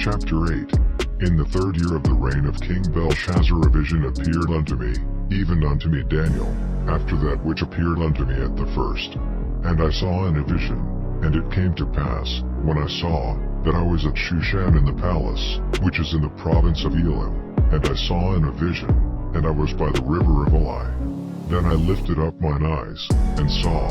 Chapter 8. In the 3rd year of the reign of King Belshazzar a vision appeared unto me, even unto me Daniel, after that which appeared unto me at the first. And I saw in a vision, and it came to pass, when I saw, that I was at Shushan in the palace, which is in the province of Elam, and I saw in a vision, and I was by the river of Eli. Then I lifted up mine eyes, and saw,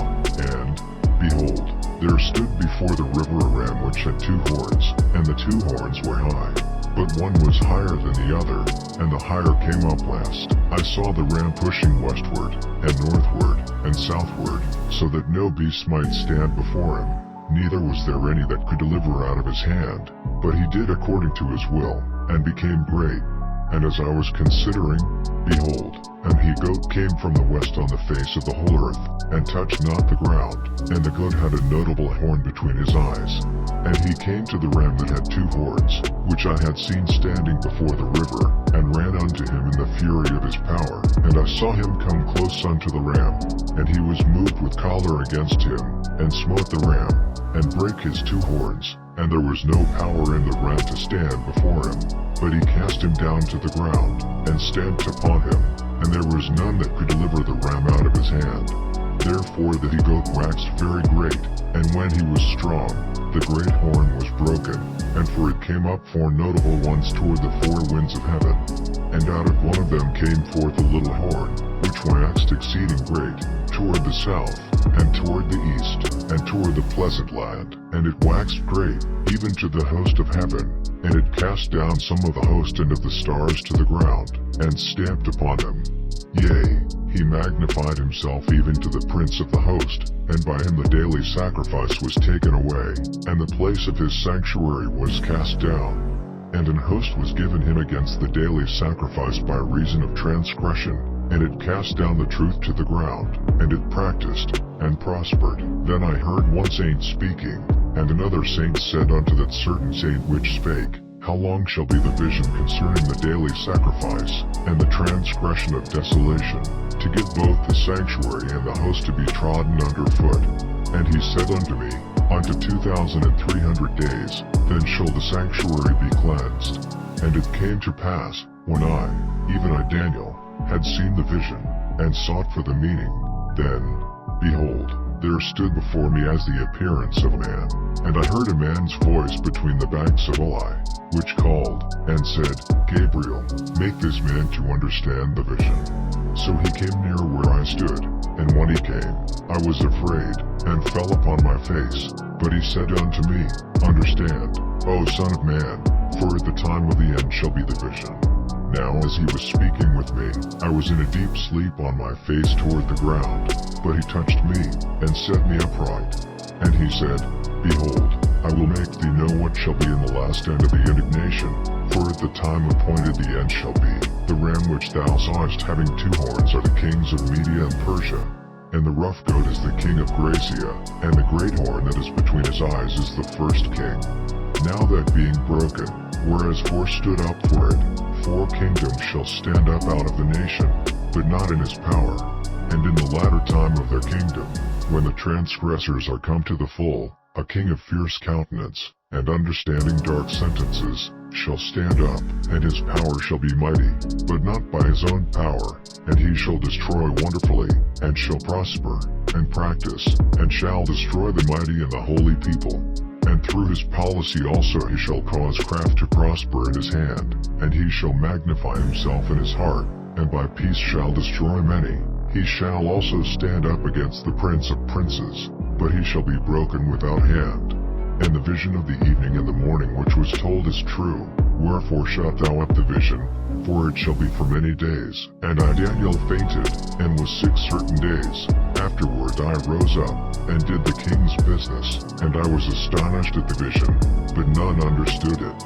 and, behold, there stood before the river a ram which had 2 horns, and the 2 horns were high, but one was higher than the other, and the higher came up last. I saw the ram pushing westward, and northward, and southward, so that no beast might stand before him, neither was there any that could deliver out of his hand, but he did according to his will, and became great. And as I was considering, behold, an he-goat came from the west on the face of the whole earth, and touched not the ground, and the goat had a notable horn between his eyes. And he came to the ram that had 2 horns, which I had seen standing before the river, and ran unto him in the fury of his power. And I saw him come close unto the ram, and he was moved with choler against him, and smote the ram, and brake his 2 horns, and there was no power in the ram to stand before him. But he cast him down to the ground, and stamped upon him, and there was none that could deliver the ram out of his hand. Therefore the he-goat waxed very great, and when he was strong, the great horn was broken, and for it came up 4 notable ones toward the 4 winds of heaven. And out of one of them came forth a little horn, which waxed exceeding great, toward the south, and toward the east, and toward the pleasant land. And it waxed great, even to the host of heaven, and it cast down some of the host and of the stars to the ground, and stamped upon them. Yea, he magnified himself even to the prince of the host, and by him the daily sacrifice was taken away, and the place of his sanctuary was cast down. And an host was given him against the daily sacrifice by reason of transgression, and it cast down the truth to the ground, and it practiced, and prospered. Then I heard one saint speaking, and another saint said unto that certain saint which spake, How long shall be the vision concerning the daily sacrifice, and the transgression of desolation, to give both the sanctuary and the host to be trodden under foot? And he said unto me, Unto 2,300 days, then shall the sanctuary be cleansed. And it came to pass, when I, even I Daniel, had seen the vision, and sought for the meaning, then, behold, there stood before me as the appearance of a man. And I heard a man's voice between the banks of Eli, which called, and said, Gabriel, make this man to understand the vision. So he came near where I stood, and when he came, I was afraid, and fell upon my face. But he said unto me, Understand, O Son of Man, for at the time of the end shall be the vision. Now as he was speaking with me, I was in a deep sleep on my face toward the ground. But he touched me, and set me upright. And he said, Behold, I will make thee know what shall be in the last end of the indignation, for at the time appointed the end shall be. The ram which thou sawest having 2 horns are the kings of Media and Persia, and the rough goat is the king of Gracia, and the great horn that is between his eyes is the first king. Now that being broken, whereas 4 stood up for it, 4 kingdoms shall stand up out of the nation, but not in his power. And in the latter time of their kingdom, when the transgressors are come to the full, a king of fierce countenance, and understanding dark sentences, shall stand up, and his power shall be mighty, but not by his own power, and he shall destroy wonderfully, and shall prosper, and practice, and shall destroy the mighty and the holy people. And through his policy also he shall cause craft to prosper in his hand, and he shall magnify himself in his heart, and by peace shall destroy many. He shall also stand up against the prince of princes, but he shall be broken without hand. And the vision of the evening and the morning which was told is true. Wherefore shut thou up the vision, for it shall be for many days. And I Daniel fainted, and was sick certain days. Afterward I rose up, and did the king's business, and I was astonished at the vision, but none understood it.